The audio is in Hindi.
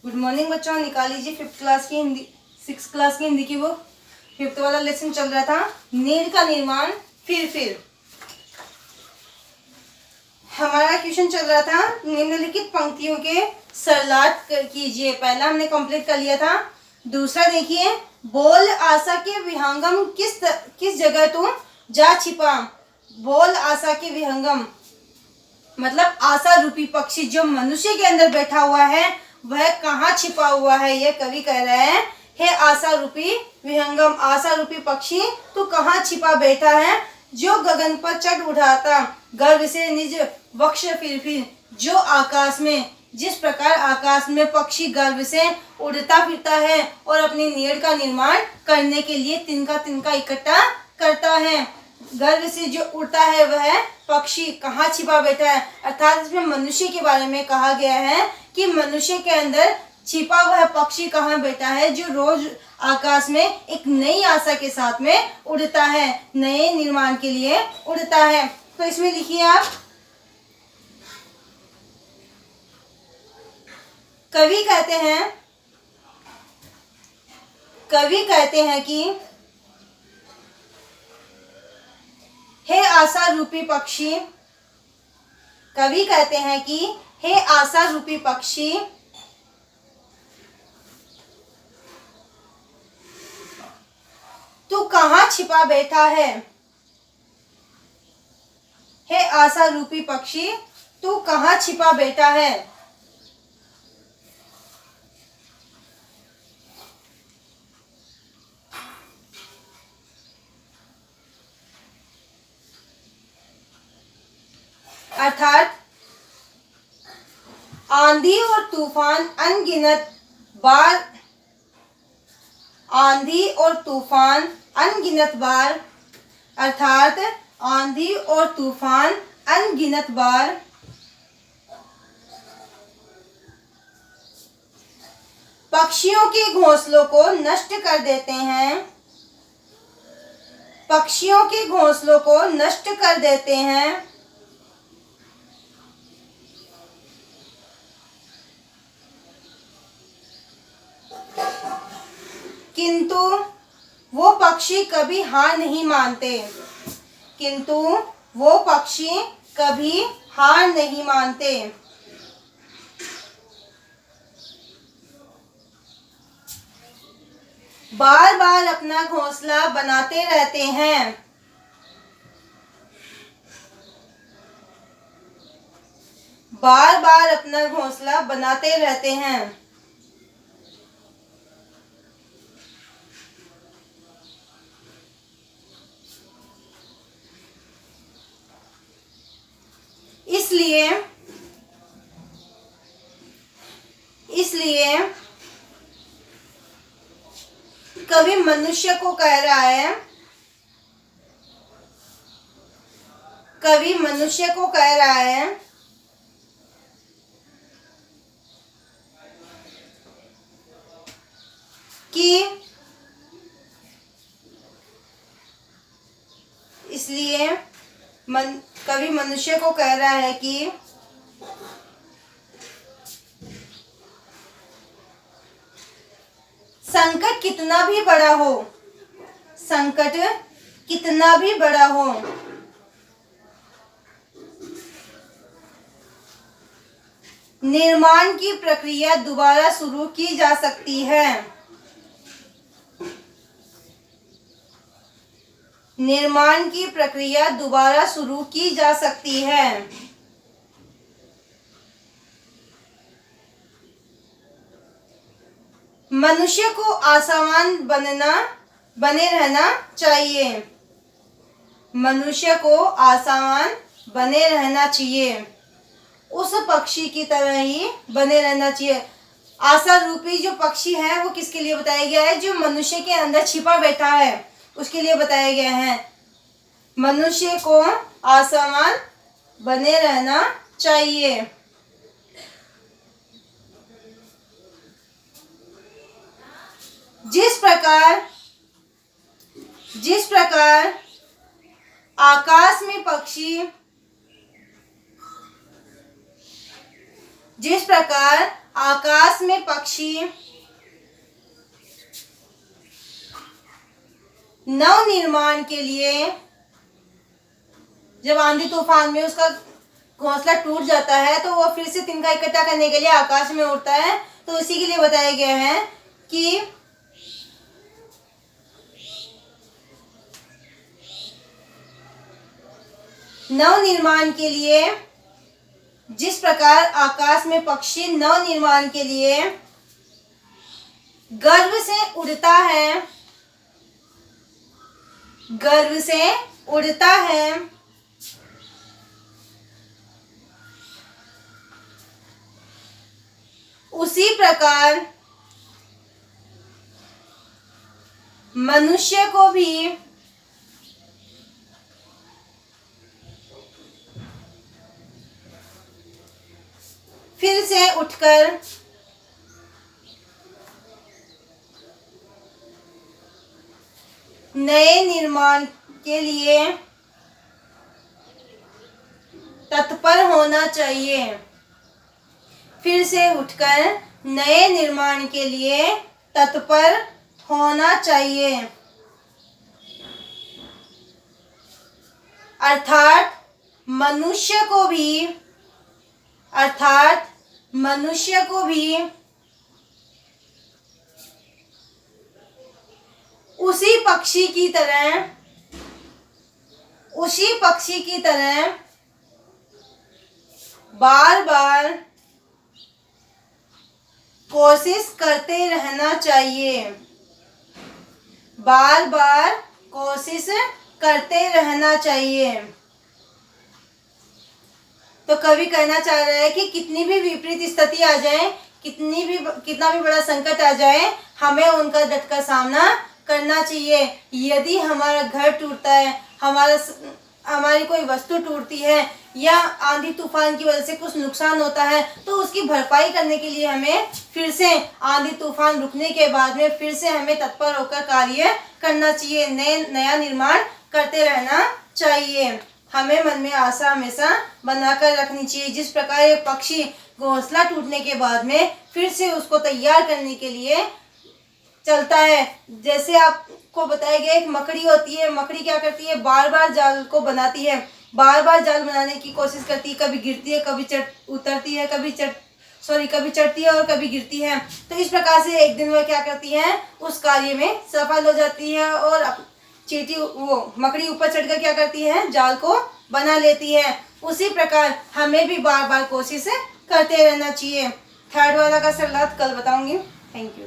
गुड मॉर्निंग बच्चों, निकाल लीजिए फिफ्थ क्लास की हिंदी, सिक्स क्लास की हिंदी की बुक। फिफ्थ वाला लेसन चल रहा था, नीड का निर्माण फिर हमारा क्वेश्चन चल रहा था निम्नलिखित पंक्तियों के सरलाट कीजिए। पहला हमने कंप्लीट कर लिया था। दूसरा देखिए, बोल आशा के विहंगम किस जगह तुम जा छिपा। बोल आशा के विहंगम मतलब आशा रूपी पक्षी जो मनुष्य के अंदर बैठा हुआ है वह कहाँ छिपा हुआ है। यह कवि कह रहे हैं, हे आशा रूपी विहंगम, आशा रूपी पक्षी तू कहाँ छिपा बैठा है, जो गगन पर चढ़ उठाता गर्व से निज वक्ष फिर जो आकाश में, जिस प्रकार आकाश में पक्षी गर्व से उड़ता फिरता है और अपनी नीड़ का निर्माण करने के लिए तिनका तिनका इकट्ठा करता है। गर्व से जो उड़ता है वह पक्षी कहाँ छिपा बैठा है, अर्थात इसमें मनुष्य के बारे में कहा गया है कि मनुष्य के अंदर छिपा हुआ पक्षी कहाँ बैठा है, जो रोज आकाश में एक नई आशा के साथ में उड़ता है, नए निर्माण के लिए उड़ता है। तो इसमें लिखिए आप, कवि कहते हैं कि हे आशा रूपी पक्षी, कवि कहते हैं कि हे आशा रूपी पक्षी तू कहाँ छिपा बैठा है। हे आशा रूपी पक्षी तू कहाँ छिपा बैठा है। अर्थात आंधी और तूफान अनगिनत बार, आंधी और तूफान अनगिनत बार, अर्थात आंधी और तूफान अनगिनत बार पक्षियों के घोंसलों को नष्ट कर देते हैं, पक्षियों के घोंसलों को नष्ट कर देते हैं, किंतु वो पक्षी कभी हार नहीं मानते, किंतु वो पक्षी कभी हार नहीं मानते। बार बार अपना घोंसला बनाते रहते हैं, बार बार अपना घोंसला बनाते रहते हैं। इसलिए कवि मनुष्य को कह रहा है, कवि मनुष्य को कह रहा है कि कवि मनुष्य को कह रहा है कि संकट कितना भी बड़ा हो, संकट कितना भी बड़ा हो, निर्माण की प्रक्रिया दोबारा शुरू की जा सकती है, निर्माण की प्रक्रिया दोबारा शुरू की जा सकती है। मनुष्य को आशावान बने रहना चाहिए, मनुष्य को आशावान बने रहना चाहिए, उस पक्षी की तरह ही बने रहना चाहिए। आशा रूपी जो पक्षी है वो किसके लिए बताया गया है, जो मनुष्य के अंदर छिपा बैठा है उसके लिए बताया गया है। मनुष्य को आशावान बने रहना चाहिए। जिस प्रकार आकाश में पक्षी, जिस प्रकार आकाश में पक्षी नवनिर्माण के लिए, जब आंधी तूफान में उसका घोंसला टूट जाता है तो वो फिर से तिनका इकट्ठा करने के लिए आकाश में उड़ता है। तो इसी के लिए बताया गया है कि नवनिर्माण के लिए, जिस प्रकार आकाश में पक्षी नवनिर्माण के लिए गर्व से उड़ता है, गर्व से उड़ता है, उसी प्रकार मनुष्य को भी फिर से उठकर नए निर्माण के लिए तत्पर होना चाहिए। फिर से उठकर नए निर्माण के लिए तत्पर होना चाहिए। अर्थात मनुष्य को भी उसी पक्षी की तरह बार बार कोशिश करते रहना चाहिए, बार बार कोशिश करते रहना चाहिए। तो कवि कहना चाह रहा है कि कितनी भी विपरीत स्थिति आ जाए, कितना भी बड़ा संकट आ जाए, हमें उनका डटकर सामना करना चाहिए। यदि हमारा घर टूटता है, हमारी कोई वस्तु टूटती है या आंधी तूफान की वजह से कुछ नुकसान होता है, तो उसकी भरपाई करने के लिए हमें फिर से आंधी तूफान रुकने के बाद में फिर से हमें तत्पर होकर कार्य करना चाहिए, नया निर्माण करते रहना चाहिए। हमें मन में आशा हमेशा बनाकर रखनी चाहिए। जिस प्रकार एक पक्षी घोंसला टूटने के बाद में फिर से उसको तैयार करने के लिए चलता है, जैसे आपको बताया गया एक मकड़ी होती है, मकड़ी क्या करती है, बार बार जाल को बनाती है, बार बार जाल बनाने की कोशिश करती है, कभी गिरती है, कभी उतरती है, कभी चढ़ती है और कभी गिरती है। तो इस प्रकार से एक दिन वह क्या करती है, उस कार्य में सफल हो जाती है और मकड़ी ऊपर चढ़कर क्या करती है, जाल को बना लेती है। उसी प्रकार हमें भी बार बार कोशिश करते रहना चाहिए। थर्ड वाला का सवाल कल बताऊंगी। Thank you.